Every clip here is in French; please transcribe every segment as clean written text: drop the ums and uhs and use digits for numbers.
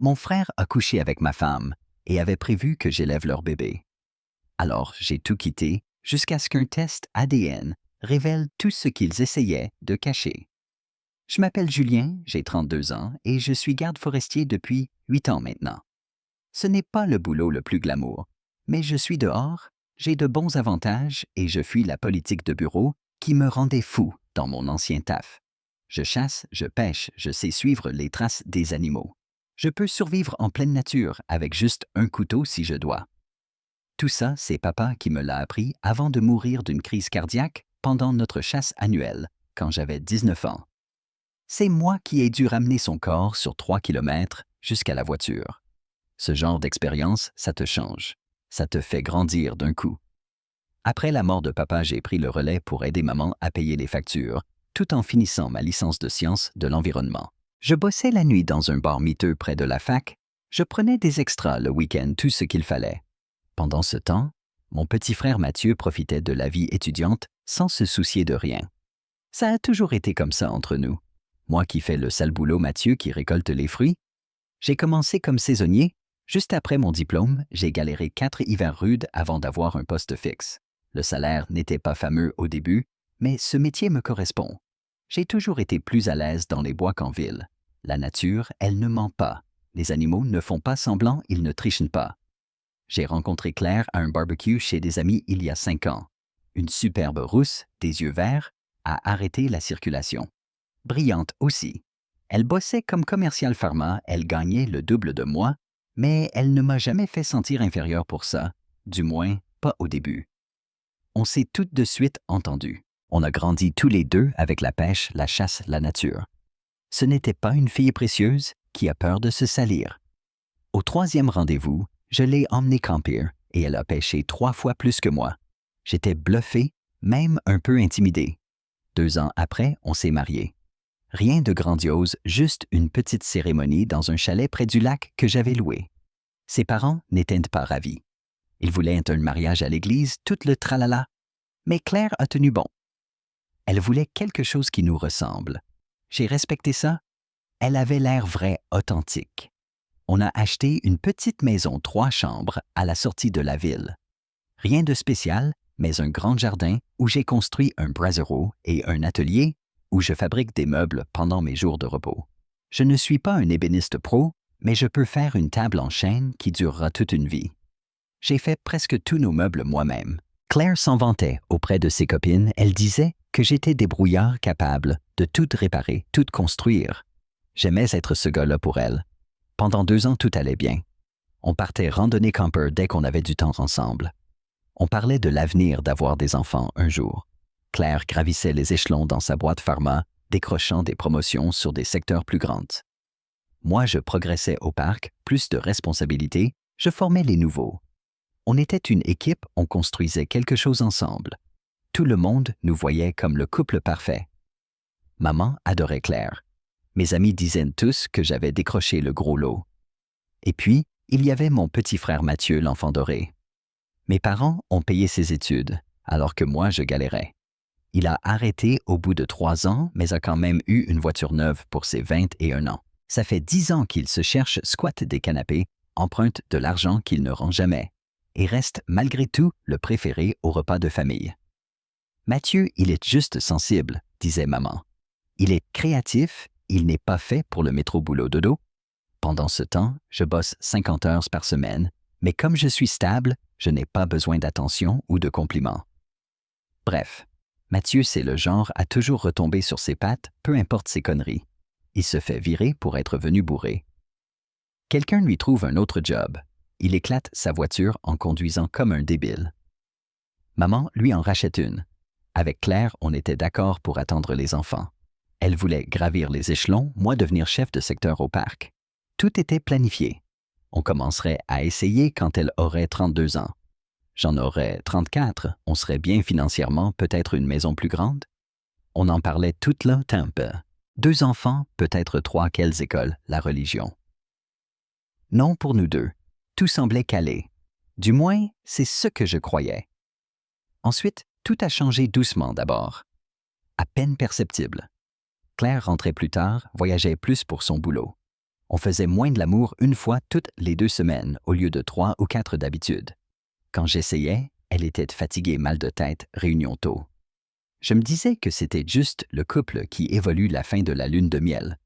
Mon frère a couché avec ma femme et avait prévu que j'élève leur bébé. Alors j'ai tout quitté jusqu'à ce qu'un test ADN révèle tout ce qu'ils essayaient de cacher. Je m'appelle Julien, j'ai 32 ans et je suis garde forestier depuis 8 ans maintenant. Ce n'est pas le boulot le plus glamour, mais je suis dehors, j'ai de bons avantages et je fuis la politique de bureau qui me rendait fou dans mon ancien taf. Je chasse, je pêche, je sais suivre les traces des animaux. Je peux survivre en pleine nature avec juste un couteau si je dois. Tout ça, c'est papa qui me l'a appris avant de mourir d'une crise cardiaque pendant notre chasse annuelle, quand j'avais 19 ans. C'est moi qui ai dû ramener son corps sur 3 kilomètres jusqu'à la voiture. Ce genre d'expérience, ça te change. Ça te fait grandir d'un coup. Après la mort de papa, j'ai pris le relais pour aider maman à payer les factures, tout en finissant ma licence de sciences de l'environnement. Je bossais la nuit dans un bar miteux près de la fac. Je prenais des extras le week-end, tout ce qu'il fallait. Pendant ce temps, mon petit frère Mathieu profitait de la vie étudiante sans se soucier de rien. Ça a toujours été comme ça entre nous. Moi qui fais le sale boulot, Mathieu qui récolte les fruits. J'ai commencé comme saisonnier. Juste après mon diplôme, j'ai galéré 4 hivers rudes avant d'avoir un poste fixe. Le salaire n'était pas fameux au début, mais ce métier me correspond. J'ai toujours été plus à l'aise dans les bois qu'en ville. La nature, elle ne ment pas. Les animaux ne font pas semblant, ils ne trichent pas. J'ai rencontré Claire à un barbecue chez des amis il y a 5 ans. Une superbe rousse, des yeux verts, a arrêté la circulation. Brillante aussi. Elle bossait comme commercial pharma, elle gagnait le double de moi, mais elle ne m'a jamais fait sentir inférieur pour ça, du moins pas au début. On s'est tout de suite entendus. On a grandi tous les deux avec la pêche, la chasse, la nature. Ce n'était pas une fille précieuse qui a peur de se salir. Au 3e rendez-vous, je l'ai emmenée camper et elle a pêché 3 fois plus que moi. J'étais bluffé, même un peu intimidé. 2 ans après, on s'est mariés. Rien de grandiose, juste une petite cérémonie dans un chalet près du lac que j'avais loué. Ses parents n'étaient pas ravis. Ils voulaient un mariage à l'église, tout le tralala. Mais Claire a tenu bon. Elle voulait quelque chose qui nous ressemble. J'ai respecté ça. Elle avait l'air vrai, authentique. On a acheté une petite maison 3 chambres à la sortie de la ville. Rien de spécial, mais un grand jardin où j'ai construit un brasero et un atelier où je fabrique des meubles pendant mes jours de repos. Je ne suis pas un ébéniste pro, mais je peux faire une table en chêne qui durera toute une vie. J'ai fait presque tous nos meubles moi-même. Claire s'en vantait auprès de ses copines. Elle disait que j'étais débrouillard capable de tout réparer, tout construire. J'aimais être ce gars-là pour elle. Pendant 2 ans, tout allait bien. On partait randonner camper dès qu'on avait du temps ensemble. On parlait de l'avenir d'avoir des enfants un jour. Claire gravissait les échelons dans sa boîte pharma, décrochant des promotions sur des secteurs plus grands. Moi, je progressais au parc, plus de responsabilités, je formais les nouveaux. On était une équipe, on construisait quelque chose ensemble. Tout le monde nous voyait comme le couple parfait. Maman adorait Claire. Mes amis disaient tous que j'avais décroché le gros lot. Et puis, il y avait mon petit frère Mathieu, l'enfant doré. Mes parents ont payé ses études, alors que moi, je galérais. Il a arrêté au bout de 3 ans, mais a quand même eu une voiture neuve pour ses 21 ans. Ça fait 10 ans qu'il se cherche, squatte des canapés, emprunte de l'argent qu'il ne rend jamais, et reste malgré tout le préféré au repas de famille. Mathieu, il est juste sensible, disait maman. Il est créatif, il n'est pas fait pour le métro boulot dodo. Pendant ce temps, je bosse 50 heures par semaine, mais comme je suis stable, je n'ai pas besoin d'attention ou de compliments. Bref, Mathieu, c'est le genre à toujours retomber sur ses pattes, peu importe ses conneries. Il se fait virer pour être venu bourré. Quelqu'un lui trouve un autre job. Il éclate sa voiture en conduisant comme un débile. Maman lui en rachète une. Avec Claire, on était d'accord pour attendre les enfants. Elle voulait gravir les échelons, moi devenir chef de secteur au parc. Tout était planifié. On commencerait à essayer quand elle aurait 32 ans. J'en aurais 34, on serait bien financièrement, peut-être une maison plus grande. On en parlait toute le temps. 2 enfants, peut-être 3, quelles écoles, la religion. Non pour nous deux. Tout semblait calé. Du moins, c'est ce que je croyais. Ensuite, tout a changé doucement d'abord. À peine perceptible. Claire rentrait plus tard, voyageait plus pour son boulot. On faisait moins de l'amour une fois toutes les 2 semaines au lieu de 3 ou 4 d'habitude. Quand j'essayais, elle était fatiguée, mal de tête, réunion tôt. Je me disais que c'était juste le couple qui évolue la fin de la lune de miel.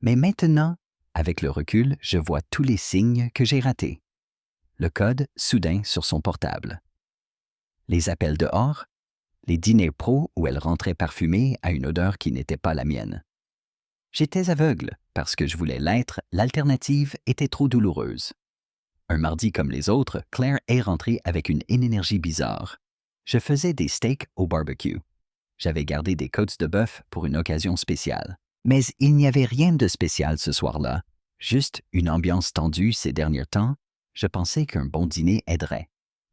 Mais maintenant, avec le recul, je vois tous les signes que j'ai ratés. Le code soudain sur son portable. Les appels dehors, les dîners pro où elle rentrait parfumée à une odeur qui n'était pas la mienne. J'étais aveugle parce que je voulais l'être, l'alternative était trop douloureuse. Un mardi comme les autres, Claire est rentrée avec une énergie bizarre. Je faisais des steaks au barbecue. J'avais gardé des côtes de bœuf pour une occasion spéciale. Mais il n'y avait rien de spécial ce soir-là, juste une ambiance tendue ces derniers temps. Je pensais qu'un bon dîner aiderait.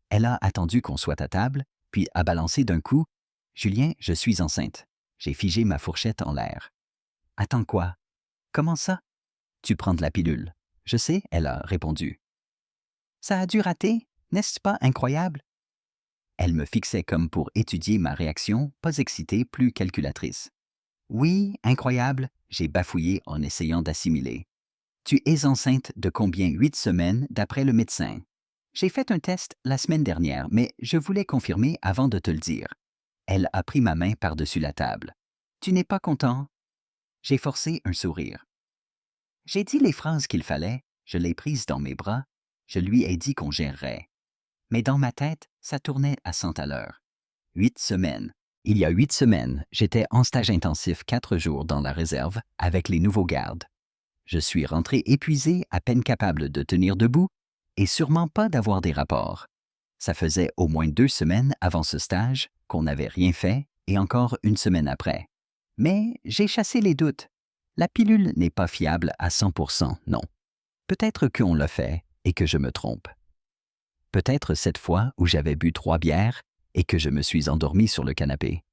Elle a attendu qu'on soit à table, puis a balancé d'un coup « Julien, je suis enceinte. » J'ai figé ma fourchette en l'air. « Attends quoi? Comment ça? Tu prends de la pilule. » « Je sais, » elle a répondu. « Ça a dû rater, n'est-ce pas incroyable? » Elle me fixait comme pour étudier ma réaction, pas excitée, plus calculatrice. « Oui, incroyable, » j'ai bafouillé en essayant d'assimiler. « Tu es enceinte de combien 8 semaines d'après le médecin? » J'ai fait un test la semaine dernière, mais je voulais confirmer avant de te le dire. Elle a pris ma main par-dessus la table. « Tu n'es pas content? » J'ai forcé un sourire. J'ai dit les phrases qu'il fallait, je l'ai prise dans mes bras, je lui ai dit qu'on gérerait. Mais dans ma tête, ça tournait à 100 à l'heure. 8 semaines. Il y a 8 semaines, j'étais en stage intensif 4 jours dans la réserve avec les nouveaux gardes. Je suis rentré épuisé, à peine capable de tenir debout, et sûrement pas d'avoir des rapports. Ça faisait au moins 2 semaines avant ce stage qu'on n'avait rien fait, et encore 1 semaine après. Mais j'ai chassé les doutes. La pilule n'est pas fiable à 100%, non. Peut-être qu'on l'a fait et que je me trompe. Peut-être cette fois où j'avais bu 3 bières et que je me suis endormi sur le canapé.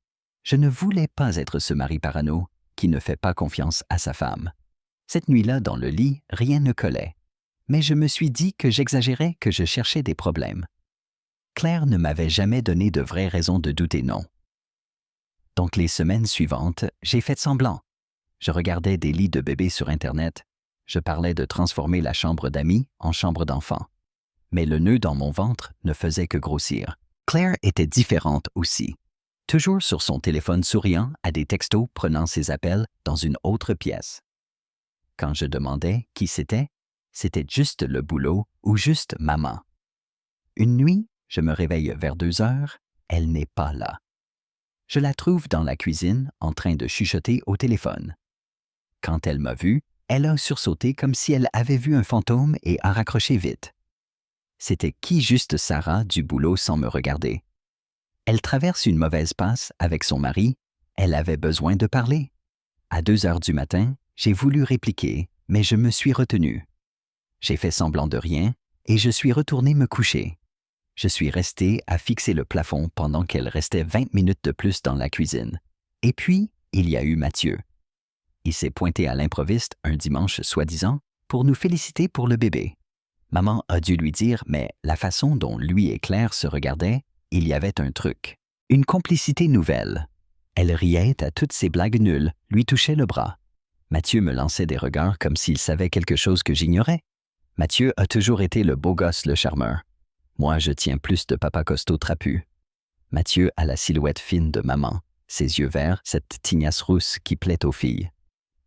Je ne voulais pas être ce mari parano qui ne fait pas confiance à sa femme. Cette nuit-là, dans le lit, rien ne collait. Mais je me suis dit que j'exagérais, que je cherchais des problèmes. Claire ne m'avait jamais donné de vraies raisons de douter, non. Donc les semaines suivantes, j'ai fait semblant. Je regardais des lits de bébés sur Internet. Je parlais de transformer la chambre d'amis en chambre d'enfants. Mais le nœud dans mon ventre ne faisait que grossir. Claire était différente aussi. Toujours sur son téléphone souriant à des textos prenant ses appels dans une autre pièce. Quand je demandais qui c'était juste le boulot ou juste maman. Une nuit, je me réveille vers 2 heures, elle n'est pas là. Je la trouve dans la cuisine en train de chuchoter au téléphone. Quand elle m'a vu, elle a sursauté comme si elle avait vu un fantôme et a raccroché vite. C'était qui juste Sarah du boulot sans me regarder. Elle traverse une mauvaise passe avec son mari, elle avait besoin de parler. À 2 heures du matin, j'ai voulu répliquer, mais je me suis retenu. J'ai fait semblant de rien et je suis retourné me coucher. Je suis resté à fixer le plafond pendant qu'elle restait 20 minutes de plus dans la cuisine. Et puis, il y a eu Mathieu. Il s'est pointé à l'improviste un dimanche soi-disant pour nous féliciter pour le bébé. Maman a dû lui dire, mais la façon dont lui et Claire se regardaient, il y avait un truc. Une complicité nouvelle. Elle riait à toutes ses blagues nulles, lui touchait le bras. Mathieu me lançait des regards comme s'il savait quelque chose que j'ignorais. Mathieu a toujours été le beau gosse, le charmeur. Moi, je tiens plus de papa costaud trapu. Mathieu a la silhouette fine de maman, ses yeux verts, cette tignasse rousse qui plaît aux filles.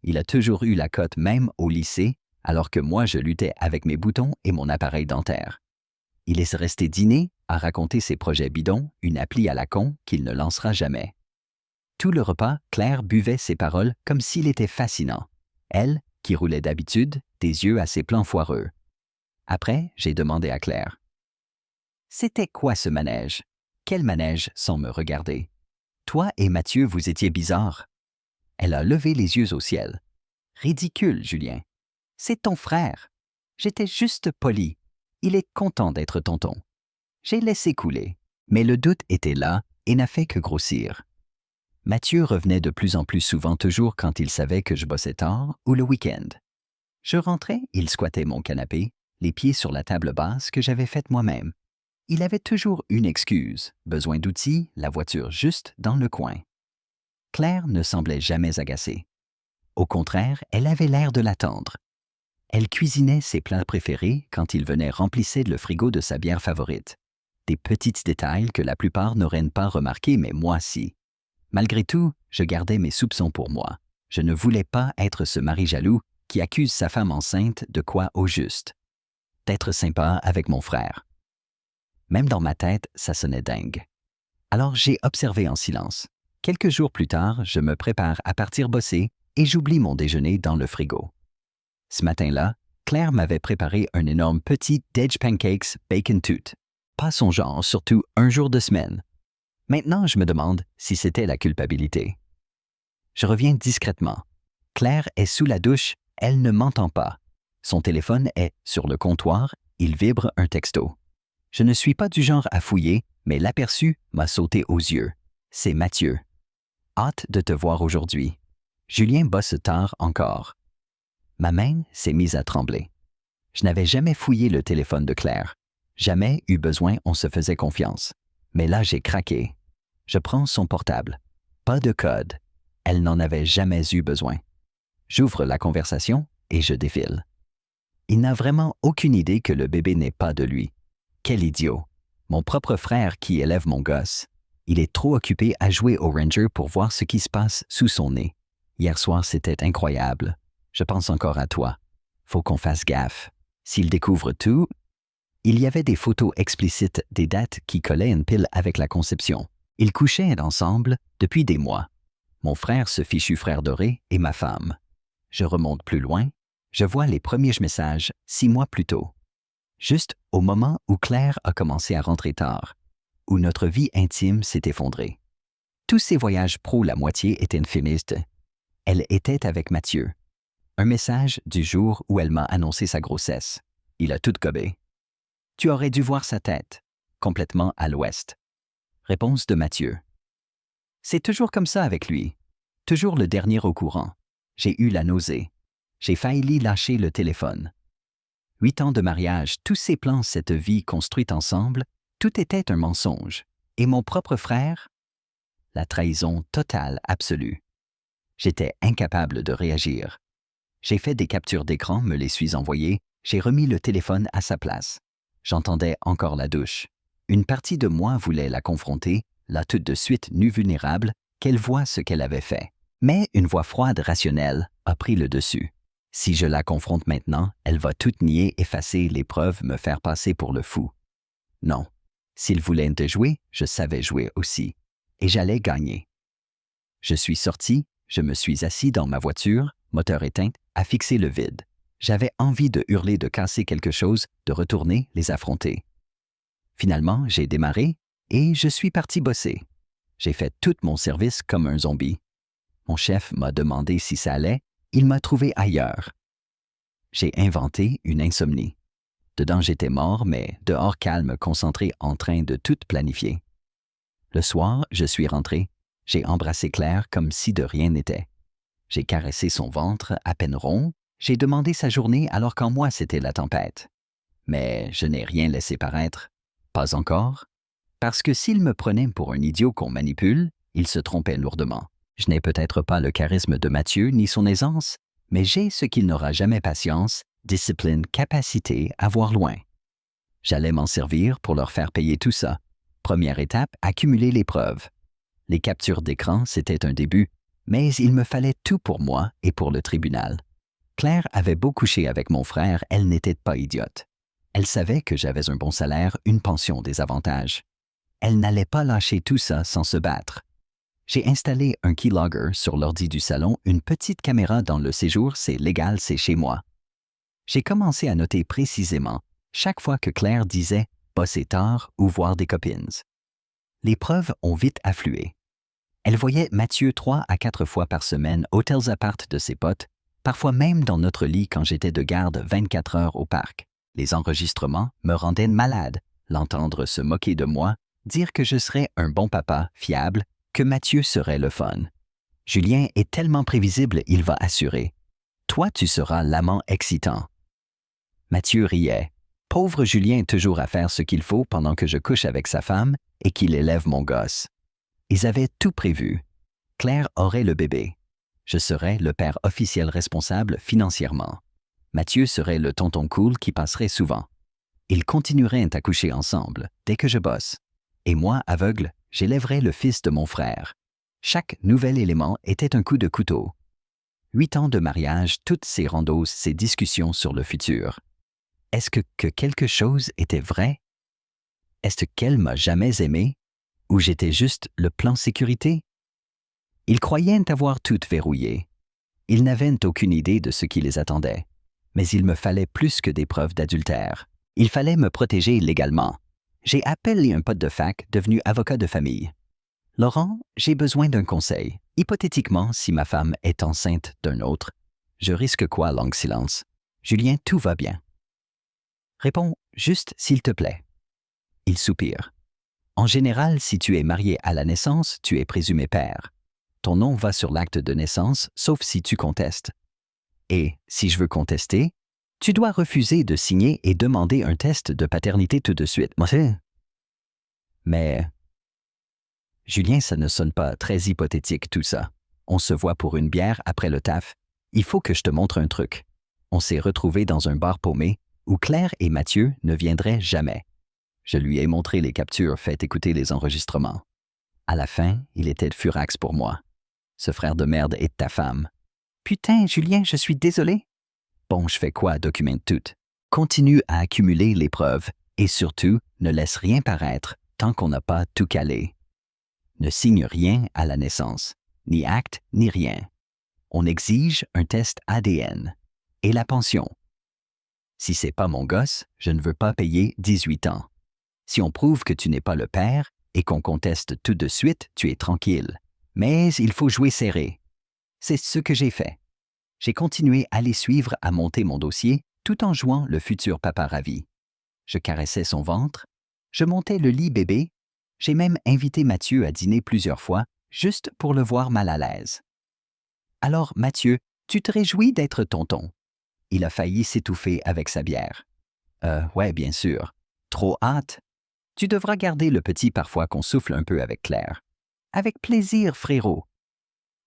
Il a toujours eu la cote même au lycée, alors que moi je luttais avec mes boutons et mon appareil dentaire. Il est resté dîner à raconter ses projets bidons, une appli à la con qu'il ne lancera jamais. Tout le repas, Claire buvait ses paroles comme s'il était fascinant. Elle, qui roulait d'habitude, des yeux à ses plans foireux. Après, j'ai demandé à Claire. « C'était quoi ce manège? Quel manège sans me regarder? Toi et Mathieu, vous étiez bizarres. » Elle a levé les yeux au ciel. « Ridicule, Julien. C'est ton frère. J'étais juste poli. Il est content d'être tonton. » J'ai laissé couler, mais le doute était là et n'a fait que grossir. Mathieu revenait de plus en plus souvent, toujours quand il savait que je bossais tard ou le week-end. Je rentrais, il squattait mon canapé, les pieds sur la table basse que j'avais faite moi-même. Il avait toujours une excuse, besoin d'outils, la voiture juste dans le coin. Claire ne semblait jamais agacée. Au contraire, elle avait l'air de l'attendre. Elle cuisinait ses plats préférés quand il venait remplissait le frigo de sa bière favorite. Des petits détails que la plupart n'auraient pas remarqués, mais moi si. Malgré tout, je gardais mes soupçons pour moi. Je ne voulais pas être ce mari jaloux qui accuse sa femme enceinte de quoi au juste. D'être sympa avec mon frère. Même dans ma tête, ça sonnait dingue. Alors j'ai observé en silence. Quelques jours plus tard, je me prépare à partir bosser et j'oublie mon déjeuner dans le frigo. Ce matin-là, Claire m'avait préparé un énorme petit Dedge Pancakes Bacon Toot. Pas son genre, surtout un jour de semaine. Maintenant, je me demande si c'était la culpabilité. Je reviens discrètement. Claire est sous la douche, elle ne m'entend pas. Son téléphone est sur le comptoir, il vibre un texto. Je ne suis pas du genre à fouiller, mais l'aperçu m'a sauté aux yeux. C'est Mathieu. Hâte de te voir aujourd'hui. Julien bosse tard encore. Ma main s'est mise à trembler. Je n'avais jamais fouillé le téléphone de Claire. Jamais eu besoin, on se faisait confiance. Mais là, j'ai craqué. Je prends son portable. Pas de code. Elle n'en avait jamais eu besoin. J'ouvre la conversation et je défile. Il n'a vraiment aucune idée que le bébé n'est pas de lui. Quel idiot. Mon propre frère qui élève mon gosse. Il est trop occupé à jouer au Ranger pour voir ce qui se passe sous son nez. Hier soir, c'était incroyable. Je pense encore à toi. Faut qu'on fasse gaffe. S'il découvre tout... Il y avait des photos explicites des dates qui collaient une pile avec la conception. Ils couchaient ensemble depuis des mois. Mon frère, ce fichu frère doré, et ma femme. Je remonte plus loin. Je vois les premiers messages 6 mois plus tôt. Juste au moment où Claire a commencé à rentrer tard, où notre vie intime s'est effondrée. Tous ces voyages pro, la moitié étaient féministes. Elle était avec Mathieu. Un message du jour où elle m'a annoncé sa grossesse. Il a tout gobé. Tu aurais dû voir sa tête, complètement à l'ouest. Réponse de Mathieu. C'est toujours comme ça avec lui. Toujours le dernier au courant. J'ai eu la nausée. J'ai failli lâcher le téléphone. 8 ans de mariage, tous ces plans, cette vie construite ensemble, tout était un mensonge. Et mon propre frère? La trahison totale, absolue. J'étais incapable de réagir. J'ai fait des captures d'écran, me les suis envoyées, j'ai remis le téléphone à sa place. J'entendais encore la douche. Une partie de moi voulait la confronter, là tout de suite nue vulnérable, qu'elle voie ce qu'elle avait fait. Mais une voix froide rationnelle a pris le dessus. Si je la confronte maintenant, elle va tout nier, effacer les preuves, me faire passer pour le fou. Non. S'il voulait de jouer, je savais jouer aussi. Et j'allais gagner. Je suis sorti, je me suis assis dans ma voiture, moteur éteint, à fixer le vide. J'avais envie de hurler, de casser quelque chose, de retourner, les affronter. Finalement, j'ai démarré et je suis parti bosser. J'ai fait tout mon service comme un zombie. Mon chef m'a demandé si ça allait, il m'a trouvé ailleurs. J'ai inventé une insomnie. Dedans, j'étais mort, mais dehors calme, concentré, en train de tout planifier. Le soir, je suis rentré. J'ai embrassé Claire comme si de rien n'était. J'ai caressé son ventre à peine rond. J'ai demandé sa journée alors qu'en moi, c'était la tempête. Mais je n'ai rien laissé paraître. Pas encore. Parce que s'il me prenait pour un idiot qu'on manipule, il se trompait lourdement. Je n'ai peut-être pas le charisme de Mathieu ni son aisance, mais j'ai ce qu'il n'aura jamais: patience, discipline, capacité à voir loin. J'allais m'en servir pour leur faire payer tout ça. Première étape, accumuler les preuves. Les captures d'écran, c'était un début, mais il me fallait tout pour moi et pour le tribunal. Claire avait beau coucher avec mon frère, elle n'était pas idiote. Elle savait que j'avais un bon salaire, une pension, des avantages. Elle n'allait pas lâcher tout ça sans se battre. J'ai installé un keylogger sur l'ordi du salon, une petite caméra dans le séjour, c'est légal, c'est chez moi. J'ai commencé à noter précisément chaque fois que Claire disait « bosser tard » ou « voir des copines ». Les preuves ont vite afflué. Elle voyait Mathieu 3 à 4 fois par semaine, hôtels appart de ses potes, parfois même dans notre lit quand j'étais de garde 24 heures au parc. Les enregistrements me rendaient malade, l'entendre se moquer de moi, dire que je serais un bon papa, fiable, que Mathieu serait le fun. Julien est tellement prévisible, il va assurer. Toi, tu seras l'amant excitant. Mathieu riait. Pauvre Julien, toujours à faire ce qu'il faut pendant que je couche avec sa femme et qu'il élève mon gosse. Ils avaient tout prévu. Claire aurait le bébé. Je serais le père officiel responsable financièrement. Mathieu serait le tonton cool qui passerait souvent. Ils continueraient à coucher ensemble dès que je bosse. Et moi, aveugle, j'élèverais le fils de mon frère. Chaque nouvel élément était un coup de couteau. 8 ans de mariage, toutes ces randos, ces discussions sur le futur. Est-ce que quelque chose était vrai? Est-ce qu'elle m'a jamais aimé? Ou j'étais juste le plan sécurité? Ils croyaient avoir tout verrouillé. Ils n'avaient aucune idée de ce qui les attendait. Mais il me fallait plus que des preuves d'adultère. Il fallait me protéger légalement. J'ai appelé un pote de fac devenu avocat de famille. Laurent, j'ai besoin d'un conseil. Hypothétiquement, si ma femme est enceinte d'un autre, je risque quoi, long silence? Julien, tout va bien. Réponds juste s'il te plaît. Il soupire. En général, si tu es marié à la naissance, tu es présumé père. Ton nom va sur l'acte de naissance, sauf si tu contestes. Et, si je veux contester, tu dois refuser de signer et demander un test de paternité tout de suite. Mais, Julien, ça ne sonne pas très hypothétique tout ça. On se voit pour une bière après le taf. Il faut que je te montre un truc. On s'est retrouvés dans un bar paumé où Claire et Mathieu ne viendraient jamais. Je lui ai montré les captures faites écouter les enregistrements. À la fin, il était de furax pour moi. Ce frère de merde est ta femme. Putain, Julien, je suis désolé. Bon, je fais quoi, documente tout. Continue à accumuler les preuves et surtout, ne laisse rien paraître tant qu'on n'a pas tout calé. Ne signe rien à la naissance, ni acte, ni rien. On exige un test ADN et la pension. Si c'est pas mon gosse, je ne veux pas payer 18 ans. Si on prouve que tu n'es pas le père et qu'on conteste tout de suite, tu es tranquille. Mais il faut jouer serré. C'est ce que j'ai fait. J'ai continué à les suivre à monter mon dossier tout en jouant le futur papa ravi. Je caressais son ventre, je montais le lit bébé, j'ai même invité Mathieu à dîner plusieurs fois juste pour le voir mal à l'aise. Alors Mathieu, tu te réjouis d'être tonton? Il a failli s'étouffer avec sa bière. Ouais, bien sûr. Trop hâte? Tu devras garder le petit parfois qu'on souffle un peu avec Claire. Avec plaisir, frérot.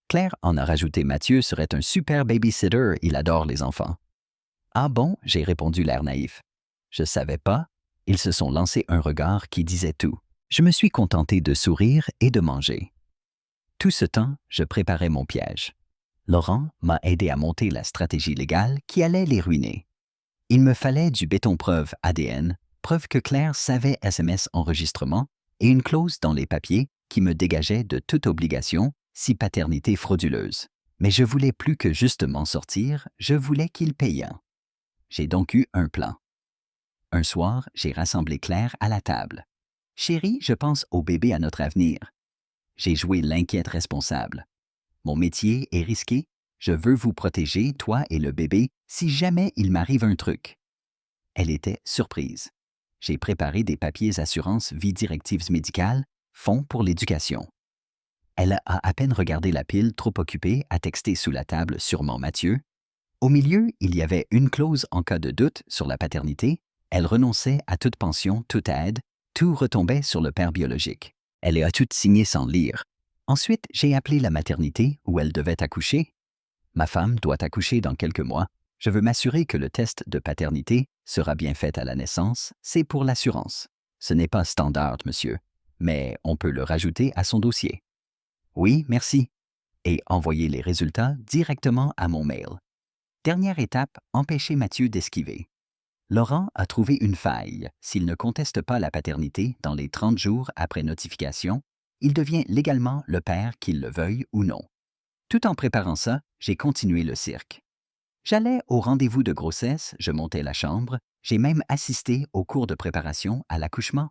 Claire en a rajouté Mathieu serait un super babysitter, il adore les enfants. Ah bon, j'ai répondu l'air naïf. Je savais pas, ils se sont lancés un regard qui disait tout. Je me suis contenté de sourire et de manger. Tout ce temps, je préparais mon piège. Laurent m'a aidé à monter la stratégie légale qui allait les ruiner. Il me fallait du béton-preuve ADN, preuve que Claire savait SMS enregistrement et une clause dans les papiers qui me dégageait de toute obligation si paternité frauduleuse. Mais je voulais plus que juste m'en sortir, je voulais qu'il paye. J'ai donc eu un plan. Un soir, j'ai rassemblé Claire à la table. « Chérie, je pense au bébé à notre avenir. » J'ai joué l'inquiète responsable. Mon métier est risqué, je veux vous protéger, toi et le bébé, si jamais il m'arrive un truc. Elle était surprise. J'ai préparé des papiers assurance vie directives médicales, fonds pour l'éducation. Elle a à peine regardé la pile, trop occupée à texter sous la table sûrement Mathieu. Au milieu, il y avait une clause en cas de doute sur la paternité. Elle renonçait à toute pension, toute aide, tout retombait sur le père biologique. Elle a tout signé sans lire. Ensuite, j'ai appelé la maternité où elle devait accoucher. Ma femme doit accoucher dans quelques mois. Je veux m'assurer que le test de paternité sera bien fait à la naissance. C'est pour l'assurance. Ce n'est pas standard, monsieur, mais on peut le rajouter à son dossier. Oui, merci. Et envoyer les résultats directement à mon mail. Dernière étape, empêcher Mathieu d'esquiver. Laurent a trouvé une faille. S'il ne conteste pas la paternité dans les 30 jours après notification, il devient légalement le père qu'il le veuille ou non. Tout en préparant ça, j'ai continué le cirque. J'allais au rendez-vous de grossesse, je montais la chambre, j'ai même assisté au cours de préparation à l'accouchement.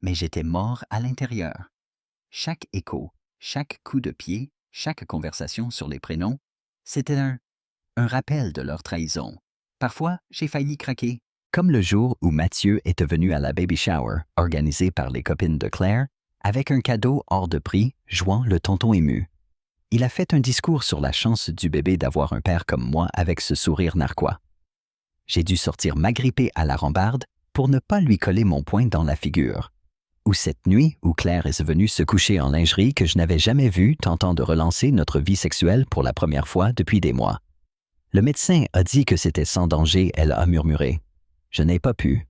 Mais j'étais mort à l'intérieur. Chaque écho, chaque coup de pied, chaque conversation sur les prénoms, c'était un rappel de leur trahison. Parfois, j'ai failli craquer. Comme le jour où Mathieu était venu à la baby shower, organisée par les copines de Claire, avec un cadeau hors de prix, jouant le tonton ému. Il a fait un discours sur la chance du bébé d'avoir un père comme moi avec ce sourire narquois. J'ai dû sortir m'agripper à la rambarde pour ne pas lui coller mon poing dans la figure. Ou cette nuit où Claire est venue se coucher en lingerie que je n'avais jamais vue tentant de relancer notre vie sexuelle pour la première fois depuis des mois. Le médecin a dit que c'était sans danger, elle a murmuré. Je n'ai pas pu.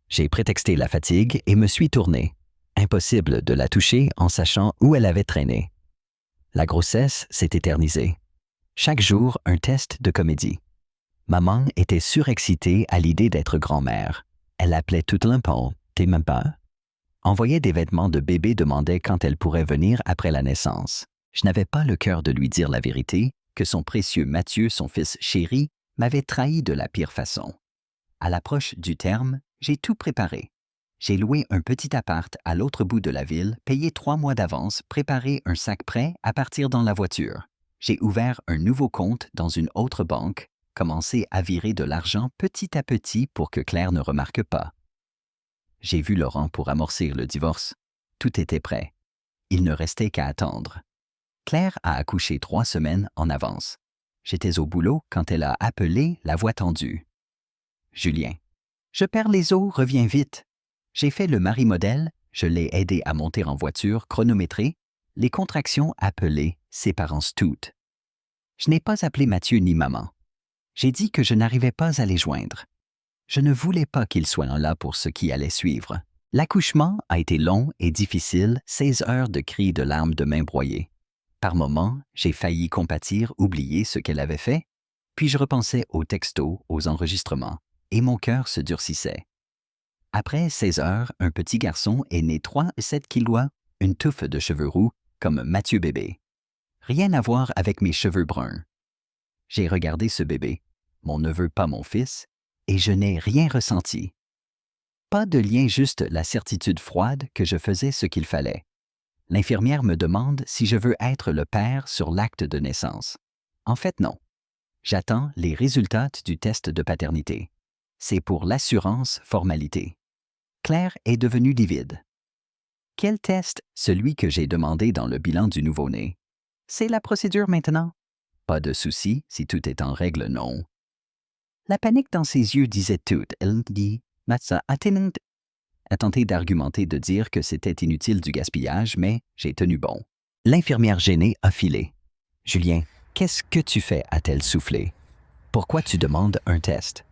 J'ai prétexté la fatigue et me suis tourné. Impossible de la toucher en sachant où elle avait traîné. La grossesse s'est éternisée. Chaque jour, un test de comédie. Maman était surexcitée à l'idée d'être grand-mère. Elle appelait tout l'impôt. T'es même pas? Envoyait des vêtements de bébé, demandait quand elle pourrait venir après la naissance. Je n'avais pas le cœur de lui dire la vérité, que son précieux Mathieu, son fils chéri, m'avait trahi de la pire façon. À l'approche du terme, j'ai tout préparé. J'ai loué un petit appart à l'autre bout de la ville, payé 3 mois d'avance, préparé un sac prêt à partir dans la voiture. J'ai ouvert un nouveau compte dans une autre banque, commencé à virer de l'argent petit à petit pour que Claire ne remarque pas. J'ai vu Laurent pour amorcer le divorce. Tout était prêt. Il ne restait qu'à attendre. Claire a accouché 3 semaines en avance. J'étais au boulot quand elle a appelé, la voix tendue. Julien. Je perds les os, reviens vite. J'ai fait le mari modèle, je l'ai aidé à monter en voiture chronométrée, les contractions appelées séparance toutes. Je n'ai pas appelé Mathieu ni maman. J'ai dit que je n'arrivais pas à les joindre. Je ne voulais pas qu'ils soient là pour ce qui allait suivre. L'accouchement a été long et difficile, 16 heures de cris, de larmes, de mains broyées. Par moments, j'ai failli compatir, oublier ce qu'elle avait fait, puis je repensais aux textos, aux enregistrements, et mon cœur se durcissait. Après 16 heures, un petit garçon est né 3,7 kilos, une touffe de cheveux roux, comme Mathieu bébé. Rien à voir avec mes cheveux bruns. J'ai regardé ce bébé, mon neveu pas mon fils, et je n'ai rien ressenti. Pas de lien, juste la certitude froide que je faisais ce qu'il fallait. L'infirmière me demande si je veux être le père sur l'acte de naissance. En fait, non. J'attends les résultats du test de paternité. C'est pour l'assurance formalité. Claire est devenue livide. Quel test? Celui que j'ai demandé dans le bilan du nouveau-né. C'est la procédure maintenant? Pas de souci, si tout est en règle, non. La panique dans ses yeux disait tout. Elle dit, Matza a tenté d'argumenter, de dire que c'était inutile du gaspillage, mais j'ai tenu bon. L'infirmière gênée a filé. Julien, qu'est-ce que tu fais? A-t-elle soufflé. Pourquoi tu demandes un test?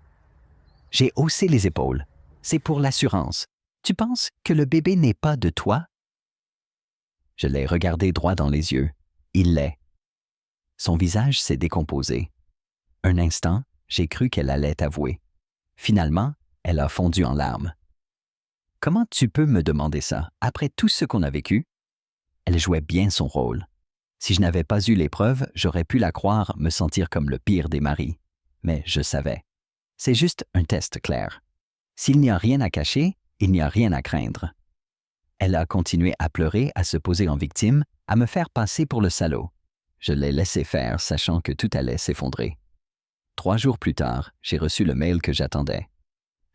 J'ai haussé les épaules. C'est pour l'assurance. Tu penses que le bébé n'est pas de toi? Je l'ai regardé droit dans les yeux. Il l'est. Son visage s'est décomposé. Un instant, j'ai cru qu'elle allait avouer. Finalement, elle a fondu en larmes. Comment tu peux me demander ça, après tout ce qu'on a vécu? Elle jouait bien son rôle. Si je n'avais pas eu les preuves, j'aurais pu la croire, me sentir comme le pire des maris. Mais je savais. C'est juste un test clair. S'il n'y a rien à cacher, il n'y a rien à craindre. Elle a continué à pleurer, à se poser en victime, à me faire passer pour le salaud. Je l'ai laissé faire, sachant que tout allait s'effondrer. 3 jours plus tard, j'ai reçu le mail que j'attendais.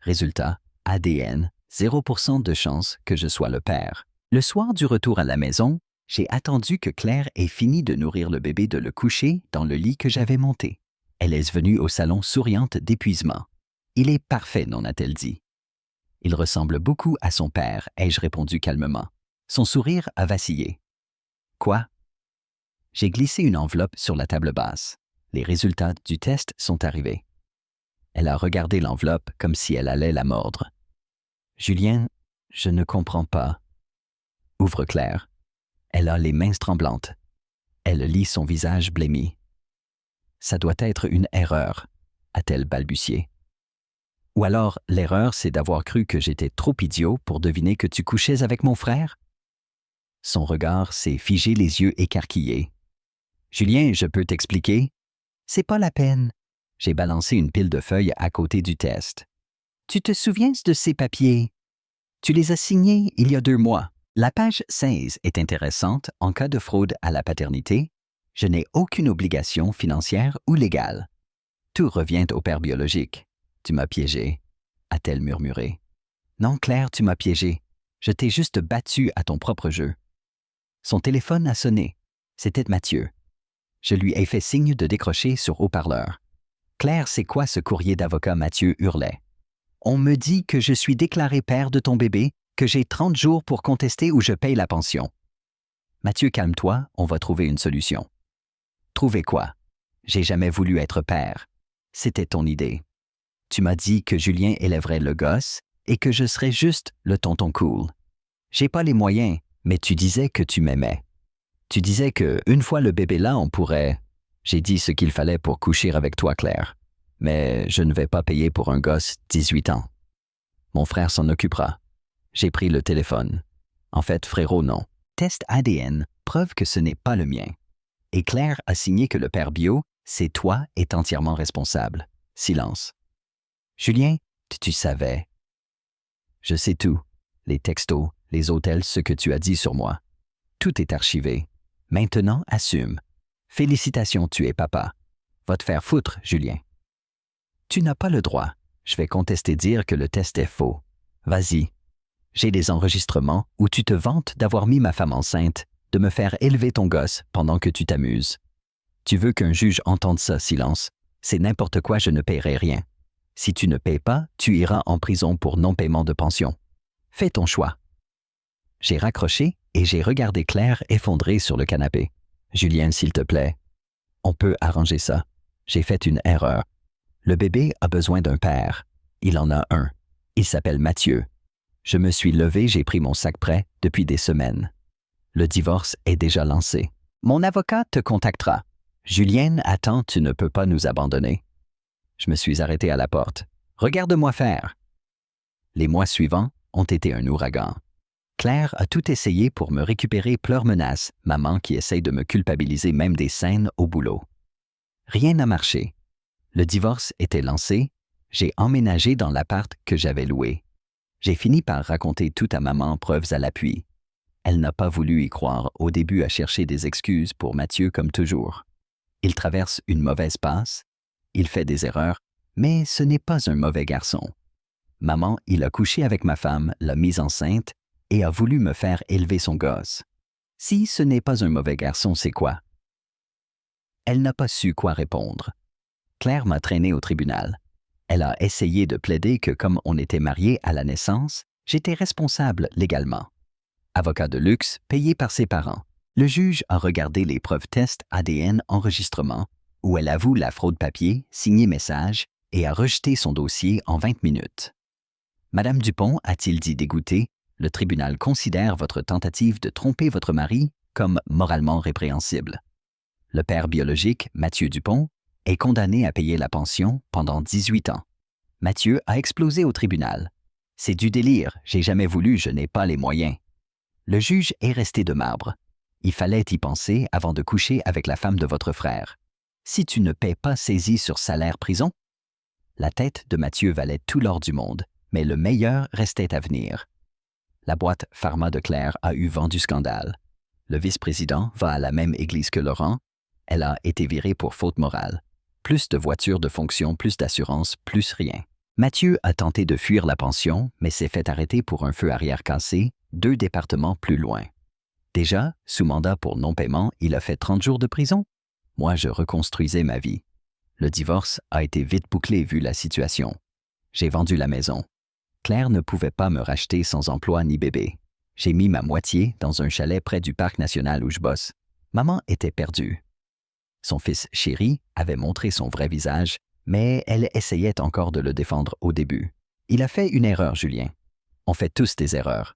Résultat, ADN, 0% de chance que je sois le père. Le soir du retour à la maison, j'ai attendu que Claire ait fini de nourrir le bébé, de le coucher dans le lit que j'avais monté. Elle est venue au salon souriante d'épuisement. « Il est parfait, non ?» a-t-elle dit. « Il ressemble beaucoup à son père », ai-je répondu calmement. Son sourire a vacillé. « Quoi ?» J'ai glissé une enveloppe sur la table basse. Les résultats du test sont arrivés. Elle a regardé l'enveloppe comme si elle allait la mordre. « Julien, je ne comprends pas. » Ouvre Claire. Elle a les mains tremblantes. Elle lit son visage blêmi. « Ça doit être une erreur », a-t-elle balbutié. « Ou alors, l'erreur, c'est d'avoir cru que j'étais trop idiot pour deviner que tu couchais avec mon frère ?» Son regard s'est figé, les yeux écarquillés. « Julien, je peux t'expliquer? » « C'est pas la peine. » J'ai balancé une pile de feuilles à côté du test. « Tu te souviens de ces papiers? Tu les as signés il y a 2 mois. La page 16 est intéressante en cas de fraude à la paternité. Je n'ai aucune obligation financière ou légale. Tout revient au père biologique. Tu m'as piégé, a-t-elle murmuré. Non, Claire, tu m'as piégé. Je t'ai juste battu à ton propre jeu. Son téléphone a sonné. C'était Mathieu. Je lui ai fait signe de décrocher sur haut-parleur. Claire, c'est quoi ce courrier d'avocat? Mathieu hurlait. On me dit que je suis déclaré père de ton bébé, que j'ai 30 jours pour contester ou je paye la pension. Mathieu, calme-toi, on va trouver une solution. Trouver quoi? J'ai jamais voulu être père. C'était ton idée. Tu m'as dit que Julien élèverait le gosse et que je serais juste le tonton cool. J'ai pas les moyens, mais tu disais que tu m'aimais. Tu disais que, une fois le bébé là, on pourrait... J'ai dit ce qu'il fallait pour coucher avec toi, Claire. Mais je ne vais pas payer pour un gosse 18 ans. Mon frère s'en occupera. J'ai pris le téléphone. En fait, frérot, non. Test ADN, preuve que ce n'est pas le mien. Et Claire a signé que le père bio, c'est toi, est entièrement responsable. Silence. Julien, tu savais. Je sais tout. Les textos, les hôtels, ce que tu as dit sur moi. Tout est archivé. Maintenant, assume. Félicitations, tu es papa. Va te faire foutre, Julien. Tu n'as pas le droit. Je vais contester dire que le test est faux. Vas-y. J'ai des enregistrements où tu te vantes d'avoir mis ma femme enceinte, de me faire élever ton gosse pendant que tu t'amuses. Tu veux qu'un juge entende ça, silence. C'est n'importe quoi, je ne paierai rien. Si tu ne payes pas, tu iras en prison pour non-paiement de pension. Fais ton choix. J'ai raccroché et j'ai regardé Claire effondrée sur le canapé. Julien, s'il te plaît. On peut arranger ça. J'ai fait une erreur. Le bébé a besoin d'un père. Il en a un. Il s'appelle Mathieu. Je me suis levé, j'ai pris mon sac prêt depuis des semaines. Le divorce est déjà lancé. Mon avocat te contactera. Julienne, attends, tu ne peux pas nous abandonner. Je me suis arrêté à la porte. Regarde-moi faire. Les mois suivants ont été un ouragan. Claire a tout essayé pour me récupérer, pleure-menace, maman qui essaye de me culpabiliser, même des scènes au boulot. Rien n'a marché. Le divorce était lancé, j'ai emménagé dans l'appart que j'avais loué. J'ai fini par raconter tout à maman, preuves à l'appui. Elle n'a pas voulu y croire, au début à chercher des excuses pour Mathieu comme toujours. Il traverse une mauvaise passe, il fait des erreurs, mais ce n'est pas un mauvais garçon. Maman, il a couché avec ma femme, l'a mise enceinte et a voulu me faire élever son gosse. Si ce n'est pas un mauvais garçon, c'est quoi? Elle n'a pas su quoi répondre. Claire m'a traîné au tribunal. Elle a essayé de plaider que comme on était mariés à la naissance, j'étais responsable légalement. Avocat de luxe, payé par ses parents. Le juge a regardé les preuves test ADN enregistrement, où elle avoue la fraude papier, signé message, et a rejeté son dossier en 20 minutes. Madame Dupont a-t-il dit dégoûté, le tribunal considère votre tentative de tromper votre mari comme moralement répréhensible. Le père biologique, Mathieu Dupont, est condamné à payer la pension pendant 18 ans. Mathieu a explosé au tribunal. C'est du délire, j'ai jamais voulu, je n'ai pas les moyens. Le juge est resté de marbre. Il fallait y penser avant de coucher avec la femme de votre frère. Si tu ne paies pas saisie sur salaire prison? La tête de Mathieu valait tout l'or du monde, mais le meilleur restait à venir. La boîte pharma de Claire a eu vent du scandale. Le vice-président va à la même église que Laurent. Elle a été virée pour faute morale. Plus de voitures de fonction, plus d'assurance, plus rien. Mathieu a tenté de fuir la pension, mais s'est fait arrêter pour un feu arrière cassé, 2 départements plus loin. Déjà, sous mandat pour non-paiement, il a fait 30 jours de prison. Moi, je reconstruisais ma vie. Le divorce a été vite bouclé vu la situation. J'ai vendu la maison. Claire ne pouvait pas me racheter sans emploi ni bébé. J'ai mis ma moitié dans un chalet près du parc national où je bosse. Maman était perdue. Son fils chéri avait montré son vrai visage, mais elle essayait encore de le défendre au début. Il a fait une erreur, Julien. On fait tous des erreurs.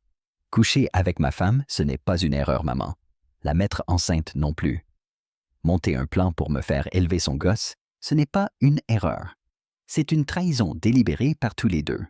Coucher avec ma femme, ce n'est pas une erreur, maman. La mettre enceinte non plus. Monter un plan pour me faire élever son gosse, ce n'est pas une erreur. C'est une trahison délibérée par tous les deux.